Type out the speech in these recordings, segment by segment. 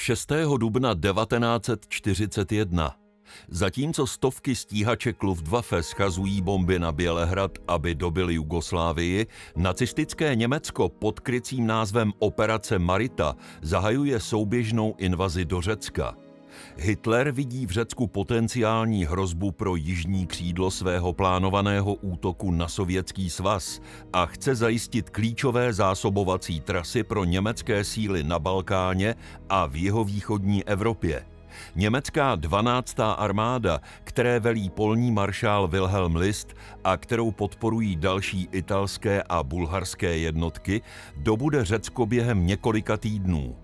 6. dubna 1941. Zatímco stovky stíhaček Luftwaffe schazují bomby na Bělehrad, aby dobyli Jugoslávii, nacistické Německo pod krycím názvem Operace Marita zahajuje souběžnou invazi do Řecka. Hitler vidí v Řecku potenciální hrozbu pro jižní křídlo svého plánovaného útoku na Sovětský svaz a chce zajistit klíčové zásobovací trasy pro německé síly na Balkáně a v jihovýchodní Evropě. Německá 12. armáda, které velí polní maršál Wilhelm List a kterou podporují další italské a bulharské jednotky, dobude Řecko během několika týdnů.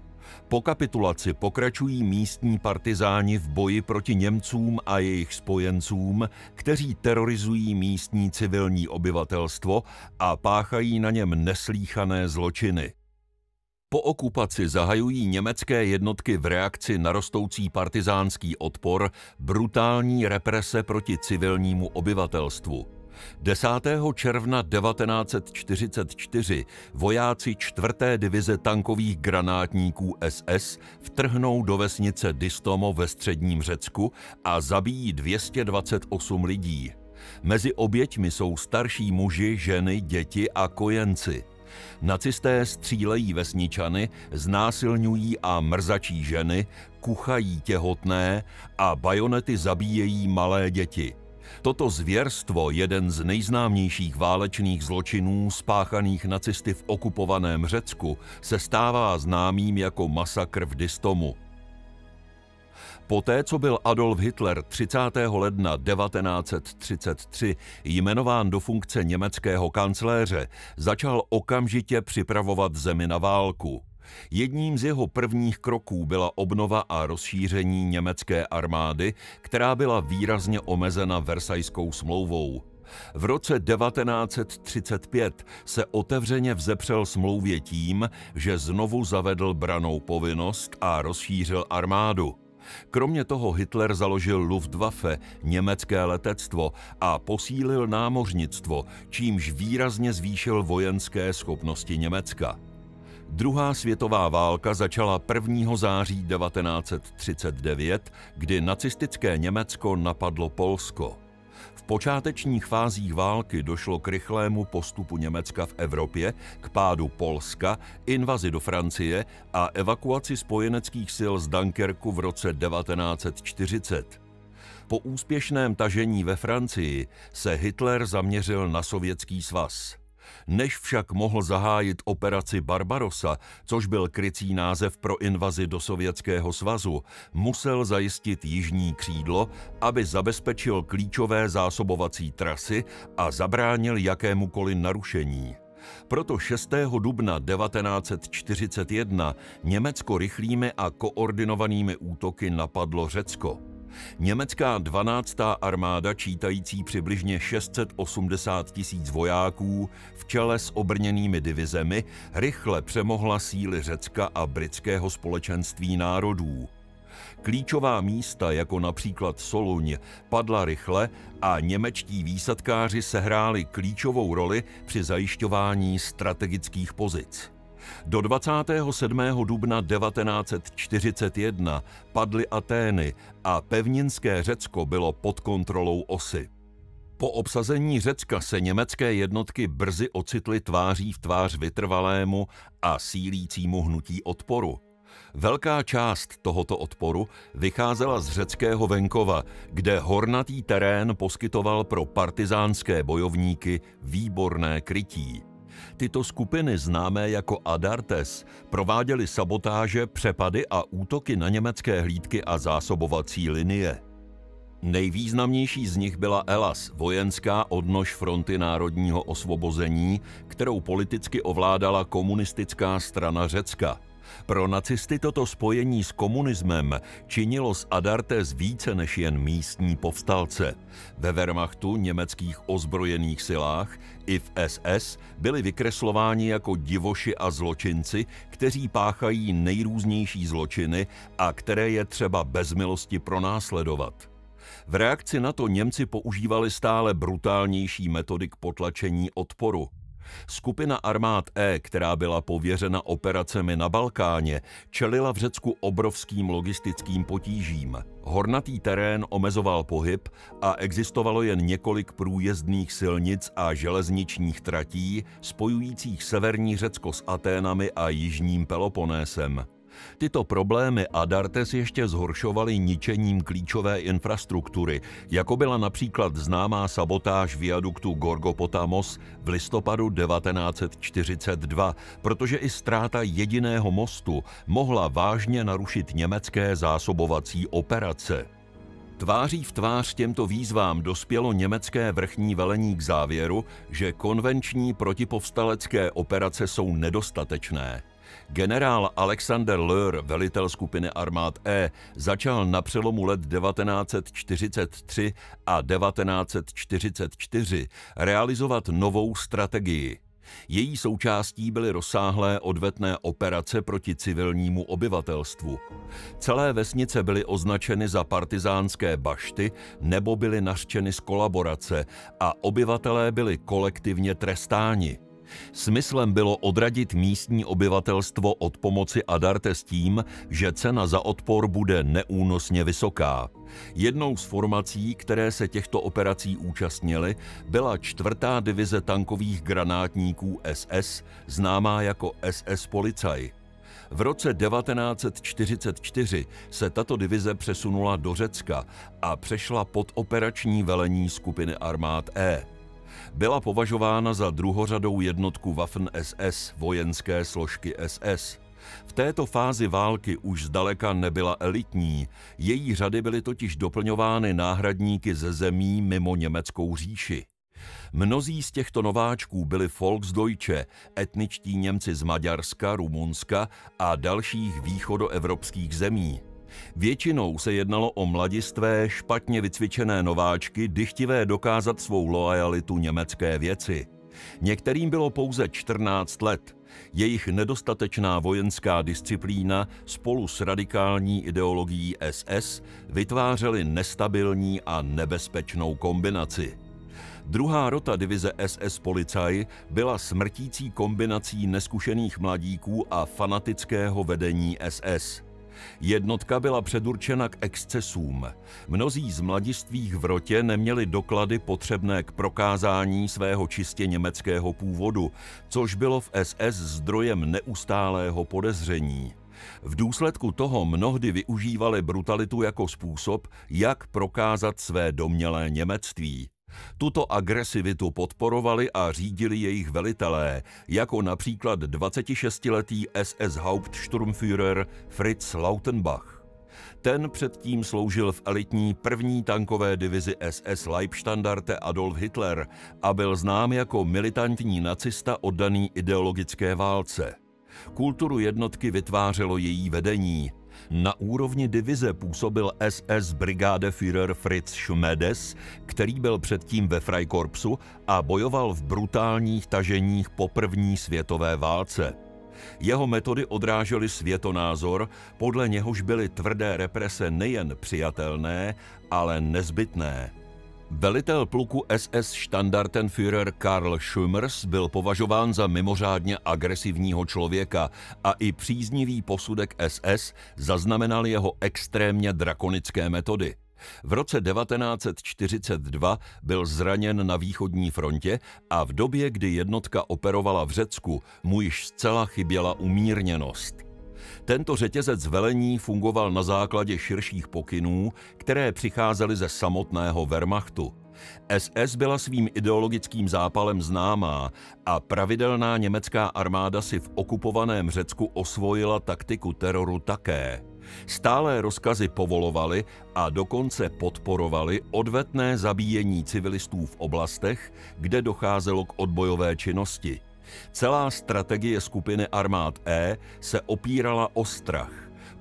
Po kapitulaci pokračují místní partizáni v boji proti Němcům a jejich spojencům, kteří terorizují místní civilní obyvatelstvo a páchají na něm neslýchané zločiny. Po okupaci zahajují německé jednotky v reakci na rostoucí partizánský odpor brutální represe proti civilnímu obyvatelstvu. 10. června 1944 vojáci 4. divize tankových granátníků SS vtrhnou do vesnice Distomo ve středním Řecku a zabijí 228 lidí. Mezi oběťmi jsou starší muži, ženy, děti a kojenci. Nacisté střílejí vesničany, znásilňují a mrzačí ženy, kuchají těhotné a bajonety zabíjejí malé děti. Toto zvěrstvo, jeden z nejznámějších válečných zločinů spáchaných nacisty v okupovaném Řecku, se stává známým jako masakr v Distomu. Poté, co byl Adolf Hitler 30. ledna 1933 jmenován do funkce německého kancléře, začal okamžitě připravovat zemi na válku. Jedním z jeho prvních kroků byla obnova a rozšíření německé armády, která byla výrazně omezena Versajskou smlouvou. V roce 1935 se otevřeně vzepřel smlouvě tím, že znovu zavedl brannou povinnost a rozšířil armádu. Kromě toho Hitler založil Luftwaffe, německé letectvo, a posílil námořnictvo, čímž výrazně zvýšil vojenské schopnosti Německa. Druhá světová válka začala 1. září 1939, kdy nacistické Německo napadlo Polsko. V počátečních fázích války došlo k rychlému postupu Německa v Evropě, k pádu Polska, invazi do Francie a evakuaci spojeneckých sil z Dunkerku v roce 1940. Po úspěšném tažení ve Francii se Hitler zaměřil na Sovětský svaz. Než však mohl zahájit operaci Barbarossa, což byl krycí název pro invazi do Sovětského svazu, musel zajistit jižní křídlo, aby zabezpečil klíčové zásobovací trasy a zabránil jakémukoliv narušení. Proto 6. dubna 1941 Německo rychlými a koordinovanými útoky napadlo Řecko. Německá 12. armáda, čítající přibližně 680 000 vojáků v čele s obrněnými divizemi, rychle přemohla síly Řecka a britského společenství národů. Klíčová místa, jako například Soluň, padla rychle a němečtí výsadkáři sehráli klíčovou roli při zajišťování strategických pozic. Do 27. dubna 1941 padly Atény a pevninské Řecko bylo pod kontrolou Osy. Po obsazení Řecka se německé jednotky brzy ocitly tváří v tvář vytrvalému a sílícímu hnutí odporu. Velká část tohoto odporu vycházela z řeckého venkova, kde hornatý terén poskytoval pro partizánské bojovníky výborné krytí. Tyto skupiny, známé jako Adartes, prováděly sabotáže, přepady a útoky na německé hlídky a zásobovací linie. Nejvýznamnější z nich byla Elas, vojenská odnož fronty národního osvobození, kterou politicky ovládala komunistická strana Řecka. Pro nacisty toto spojení s komunismem činilo z Adartes více než jen místní povstalce. Ve Wehrmachtu, německých ozbrojených silách, i v SS byli vykreslováni jako divoši a zločinci, kteří páchají nejrůznější zločiny a které je třeba bez milosti pronásledovat. V reakci na to Němci používali stále brutálnější metody k potlačení odporu. Skupina armád E, která byla pověřena operacemi na Balkáně, čelila v Řecku obrovským logistickým potížím. Hornatý terén omezoval pohyb a existovalo jen několik průjezdných silnic a železničních tratí spojujících severní Řecko s Aténami a jižním Peloponésem. Tyto problémy Adartes ještě zhoršovaly ničením klíčové infrastruktury, jako byla například známá sabotáž viaduktu Gorgopotamos v listopadu 1942, protože i ztráta jediného mostu mohla vážně narušit německé zásobovací operace. Tváří v tvář těmto výzvám dospělo německé vrchní velení k závěru, že konvenční protipovstalecké operace jsou nedostatečné. Generál Alexander Löhr, velitel skupiny armád E, začal na přelomu let 1943 a 1944 realizovat novou strategii. Její součástí byly rozsáhlé odvetné operace proti civilnímu obyvatelstvu. Celé vesnice byly označeny za partyzánské bašty nebo byly nařčeny z kolaborace a obyvatelé byli kolektivně trestáni. Smyslem bylo odradit místní obyvatelstvo od pomoci Adartes tím, že cena za odpor bude neúnosně vysoká. Jednou z formací, které se těchto operací účastnily, byla 4. divize tankových granátníků SS, známá jako SS Polizei. V roce 1944 se tato divize přesunula do Řecka a přešla pod operační velení skupiny armád E. Byla považována za druhořadou jednotku Waffen-SS, vojenské složky SS. V této fázi války už zdaleka nebyla elitní, její řady byly totiž doplňovány náhradníky ze zemí mimo německou říši. Mnozí z těchto nováčků byli Volksdeutsche, etničtí Němci z Maďarska, Rumunska a dalších východoevropských zemí. Většinou se jednalo o mladistvé, špatně vycvičené nováčky, dychtivé dokázat svou loajalitu německé věci. Některým bylo pouze 14 let. Jejich nedostatečná vojenská disciplína spolu s radikální ideologií SS vytvářely nestabilní a nebezpečnou kombinaci. Druhá rota divize SS Polizei byla smrtící kombinací neskušených mladíků a fanatického vedení SS. Jednotka byla předurčena k excesům. Mnozí z mladistvých v rotě neměli doklady potřebné k prokázání svého čistě německého původu, což bylo v SS zdrojem neustálého podezření. V důsledku toho mnohdy využívali brutalitu jako způsob, jak prokázat své domnělé němectví. Tuto agresivitu podporovali a řídili jejich velitelé, jako například 26letý SS Hauptsturmführer Fritz Lautenbach. Ten předtím sloužil v elitní 1. tankové divizi SS Leibstandarte Adolf Hitler a byl znám jako militantní nacista oddaný ideologické válce. Kulturu jednotky vytvářelo její vedení. Na úrovni divize působil SS Brigadeführer Fritz Schmedes, který byl předtím ve Freikorpsu a bojoval v brutálních taženích po první světové válce. Jeho metody odrážely světonázor, podle něhož byly tvrdé represe nejen přijatelné, ale nezbytné. Velitel pluku SS Standartenführer Karl Schümmers byl považován za mimořádně agresivního člověka a i příznivý posudek SS zaznamenal jeho extrémně drakonické metody. V roce 1942 byl zraněn na východní frontě a v době, kdy jednotka operovala v Řecku, mu již zcela chyběla umírněnost. Tento řetězec velení fungoval na základě širších pokynů, které přicházely ze samotného Wehrmachtu. SS byla svým ideologickým zápalem známá a pravidelná německá armáda si v okupovaném Řecku osvojila taktiku teroru také. Stálé rozkazy povolovaly a dokonce podporovaly odvetné zabíjení civilistů v oblastech, kde docházelo k odbojové činnosti. Celá strategie skupiny armád E se opírala o strach.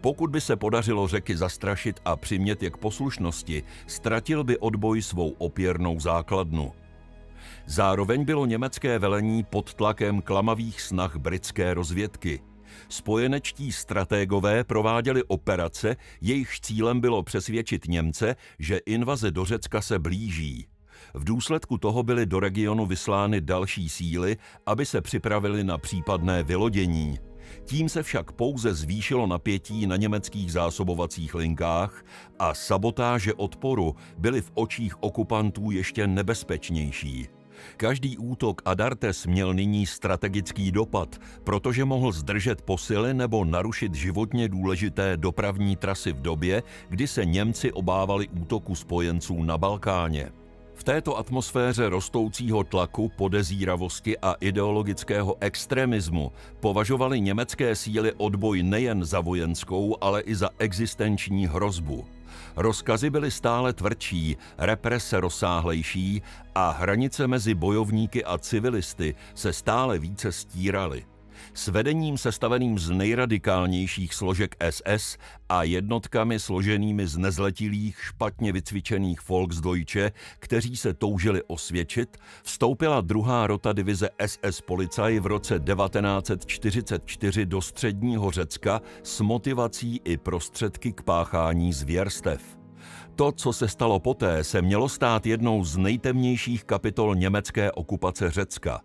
Pokud by se podařilo Řeky zastrašit a přimět je k poslušnosti, ztratil by odboj svou opěrnou základnu. Zároveň bylo německé velení pod tlakem klamavých snah britské rozvědky. Spojenečtí stratégové prováděli operace, jejichž cílem bylo přesvědčit Němce, že invaze do Řecka se blíží. V důsledku toho byly do regionu vyslány další síly, aby se připravili na případné vylodění. Tím se však pouze zvýšilo napětí na německých zásobovacích linkách a sabotáže odporu byly v očích okupantů ještě nebezpečnější. Každý útok Adartes měl nyní strategický dopad, protože mohl zdržet posily nebo narušit životně důležité dopravní trasy v době, kdy se Němci obávali útoku spojenců na Balkáně. V této atmosféře rostoucího tlaku, podezíravosti a ideologického extremismu považovaly německé síly odboj nejen za vojenskou, ale i za existenční hrozbu. Rozkazy byly stále tvrdší, represe rozsáhlejší a hranice mezi bojovníky a civilisty se stále více stíraly. S vedením sestaveným z nejradikálnějších složek SS a jednotkami složenými z nezletilých, špatně vycvičených Volksdeutsche, kteří se toužili osvědčit, vstoupila 2. rota divize SS Polizei v roce 1944 do středního Řecka s motivací i prostředky k páchání zvěrstev. To, co se stalo poté, se mělo stát jednou z nejtemnějších kapitol německé okupace Řecka.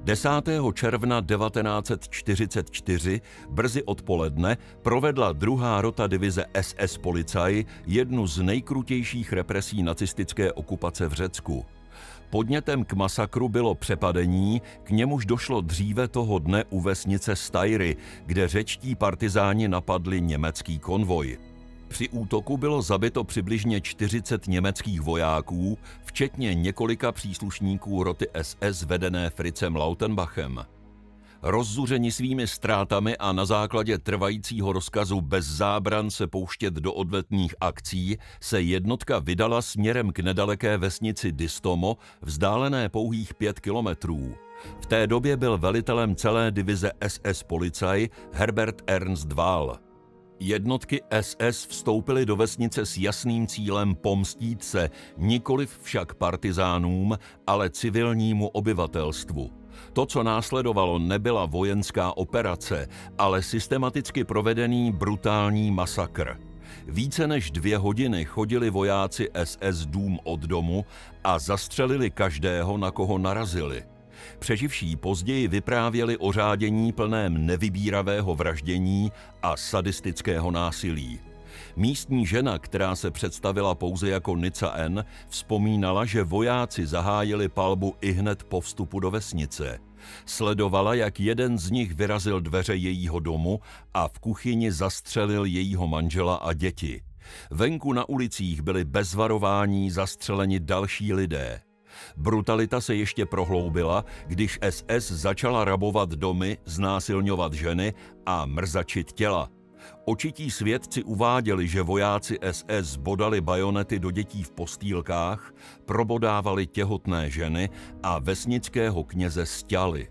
10. června 1944 brzy odpoledne provedla 2. rota divize SS Polizei jednu z nejkrutějších represí nacistické okupace v Řecku. Podnětem k masakru bylo přepadení, k němuž došlo dříve toho dne u vesnice Steyry, kde řečtí partizáni napadli německý konvoj. Při útoku bylo zabito přibližně 40 německých vojáků, včetně několika příslušníků roty SS vedené Fritzem Lautenbachem. Rozzuřeni svými ztrátami a na základě trvajícího rozkazu bez zábran se pouštět do odvetných akcí se jednotka vydala směrem k nedaleké vesnici Distomo, vzdálené pouhých 5 kilometrů. V té době byl velitelem celé divize SS Polizei Herbert Ernst Wahl. Jednotky SS vstoupily do vesnice s jasným cílem pomstít se nikoliv však partizánům, ale civilnímu obyvatelstvu. To, co následovalo, nebyla vojenská operace, ale systematicky provedený brutální masakr. Více než 2 hodiny chodili vojáci SS dům od domu a zastřelili každého, na koho narazili. Přeživší později vyprávěli o řádění plném nevybíravého vraždění a sadistického násilí. Místní žena, která se představila pouze jako Nica N., vzpomínala, že vojáci zahájili palbu ihned po vstupu do vesnice. Sledovala, jak jeden z nich vyrazil dveře jejího domu a v kuchyni zastřelil jejího manžela a děti. Venku na ulicích byli bez varování zastřeleni další lidé. Brutalita se ještě prohloubila, když SS začala rabovat domy, znásilňovat ženy a mrzačit těla. Očití svědci uváděli, že vojáci SS bodali bajonety do dětí v postýlkách, probodávali těhotné ženy a vesnického kněze sťali.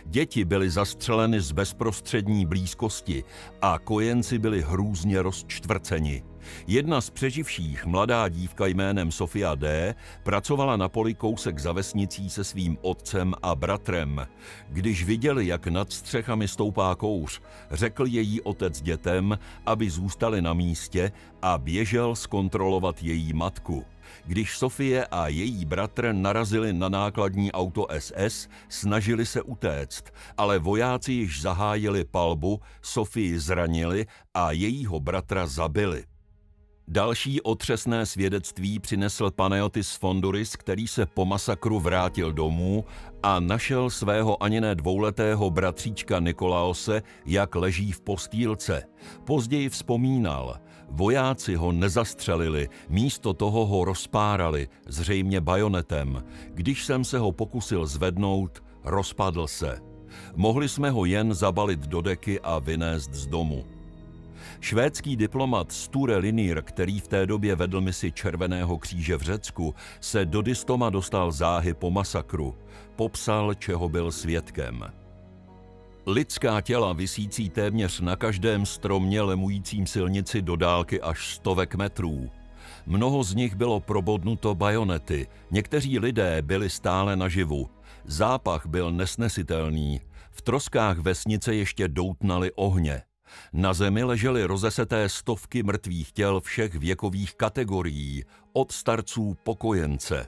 Děti byly zastřeleny z bezprostřední blízkosti a kojenci byli hrůzně rozčtvrceni. Jedna z přeživších, mladá dívka jménem Sofia D., pracovala na poli kousek za vesnicí se svým otcem a bratrem. Když viděli, jak nad střechami stoupá kouř, řekl její otec dětem, aby zůstali na místě a běžel zkontrolovat její matku. Když Sofie a její bratr narazili na nákladní auto SS, snažili se utéct, ale vojáci již zahájili palbu, Sofii zranili a jejího bratra zabili. Další otřesné svědectví přinesl Panayotis Sfonduris, který se po masakru vrátil domů a našel svého ani ne 2letého bratříčka Nikolaose, jak leží v postýlce. Později vzpomínal: vojáci ho nezastřelili, místo toho ho rozpárali, zřejmě bajonetem. Když jsem se ho pokusil zvednout, rozpadl se. Mohli jsme ho jen zabalit do deky a vynést z domu. Švédský diplomat Sture Linnér, který v té době vedl misi Červeného kříže v Řecku, se do Distoma dostal záhy po masakru. Popsal, čeho byl svědkem. Lidská těla visící téměř na každém stromě lemujícím silnici do dálky až 100 metrů. Mnoho z nich bylo probodnuto bajonety, někteří lidé byli stále naživu. Zápach byl nesnesitelný, v troskách vesnice ještě doutnaly ohně. Na zemi ležely rozeseté stovky mrtvých těl všech věkových kategorií, od starců po kojence.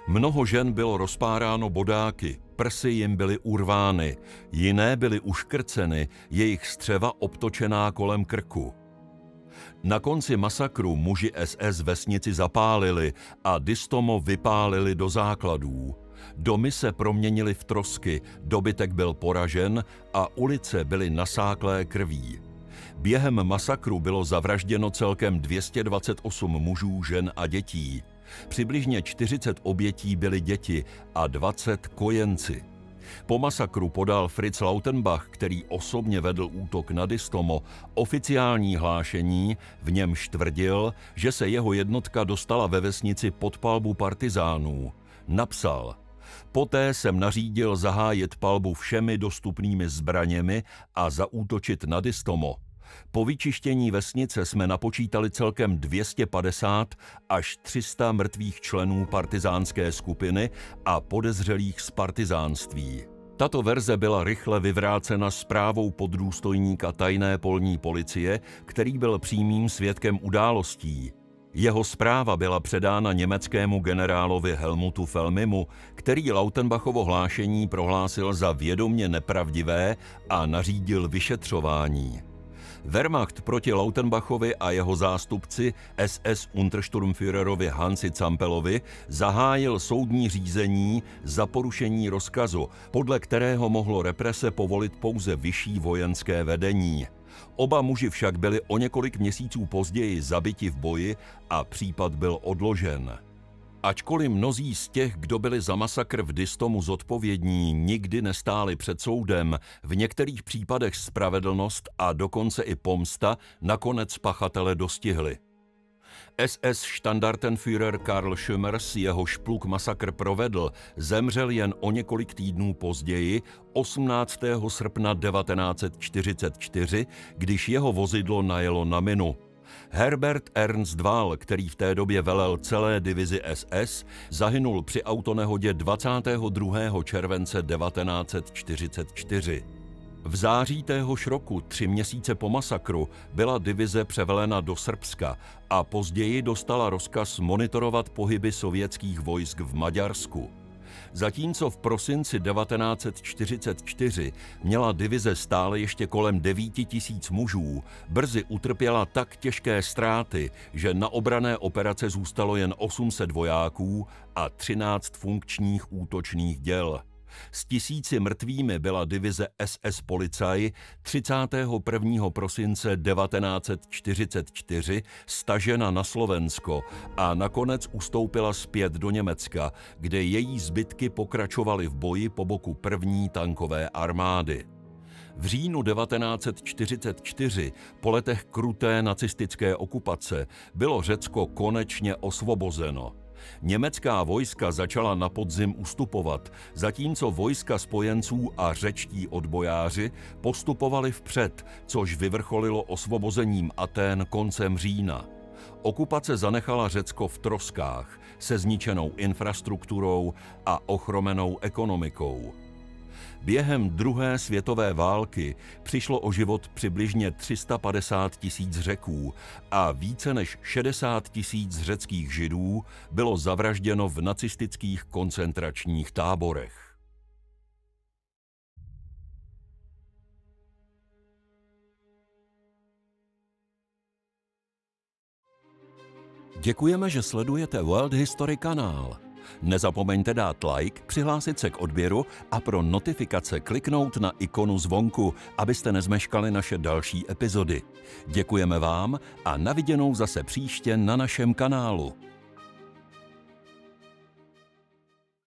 Mnoho žen bylo rozpáráno bodáky, prsy jim byly urvány, jiné byly uškrceny, jejich střeva obtočená kolem krku. Na konci masakru muži SS vesnici zapálili a Distomo vypálili do základů. Domy se proměnily v trosky, dobytek byl poražen a ulice byly nasáklé krví. Během masakru bylo zavražděno celkem 228 mužů, žen a dětí. Přibližně 40 obětí byly děti a 20 kojenci. Po masakru podal Fritz Lautenbach, který osobně vedl útok na Distomo, oficiální hlášení, v němž tvrdil, že se jeho jednotka dostala ve vesnici pod palbu partyzánů. Napsal: Poté jsem nařídil zahájit palbu všemi dostupnými zbraněmi a zaútočit na Distomo. Po vyčištění vesnice jsme napočítali celkem 250 až 300 mrtvých členů partyzánské skupiny a podezřelých z partyzánství. Tato verze byla rychle vyvrácena zprávou poddůstojníka tajné polní policie, který byl přímým svědkem událostí. Jeho zpráva byla předána německému generálovi Helmutu Felmimu, který Lautenbachovo hlášení prohlásil za vědomě nepravdivé a nařídil vyšetřování. Wehrmacht proti Lautenbachovi a jeho zástupci SS Untersturmführerovi Hansi Zampelovi zahájil soudní řízení za porušení rozkazu, podle kterého mohlo represe povolit pouze vyšší vojenské vedení. Oba muži však byli o několik měsíců později zabiti v boji a případ byl odložen. Ačkoliv mnozí z těch, kdo byli za masakr v Distomu zodpovědní, nikdy nestáli před soudem, v některých případech spravedlnost a dokonce i pomsta nakonec pachatele dostihly. SS Standartenführer Karl Schümmers, jehož pluk masakr provedl, zemřel jen o několik týdnů později, 18. srpna 1944, když jeho vozidlo najelo na minu. Herbert Ernst Wahl, který v té době velel celé divizi SS, zahynul při autonehodě 22. července 1944. V září téhož roku, 3 měsíce po masakru, byla divize převelena do Srbska a později dostala rozkaz monitorovat pohyby sovětských vojsk v Maďarsku. Zatímco v prosinci 1944 měla divize stále ještě kolem 9 000 mužů, brzy utrpěla tak těžké ztráty, že na obranné operace zůstalo jen 800 vojáků a 13 funkčních útočných děl. S 1000 mrtvými byla divize SS Polizei 31. prosince 1944 stažena na Slovensko a nakonec ustoupila zpět do Německa, kde její zbytky pokračovaly v boji po boku první tankové armády. V říjnu 1944, po letech kruté nacistické okupace, bylo Řecko konečně osvobozeno. Německá vojska začala na podzim ustupovat, zatímco vojska spojenců a řečtí odbojáři postupovali vpřed, což vyvrcholilo osvobozením Atén koncem října. Okupace zanechala Řecko v troskách, se zničenou infrastrukturou a ochromenou ekonomikou. Během druhé světové války přišlo o život přibližně 350 000 Řeků a více než 60 000 řeckých Židů bylo zavražděno v nacistických koncentračních táborech. Děkujeme, že sledujete World History kanál. Nezapomeňte dát like, přihlásit se k odběru a pro notifikace kliknout na ikonu zvonku, abyste nezmeškali naše další epizody. Děkujeme vám a na viděnou zase příště na našem kanálu.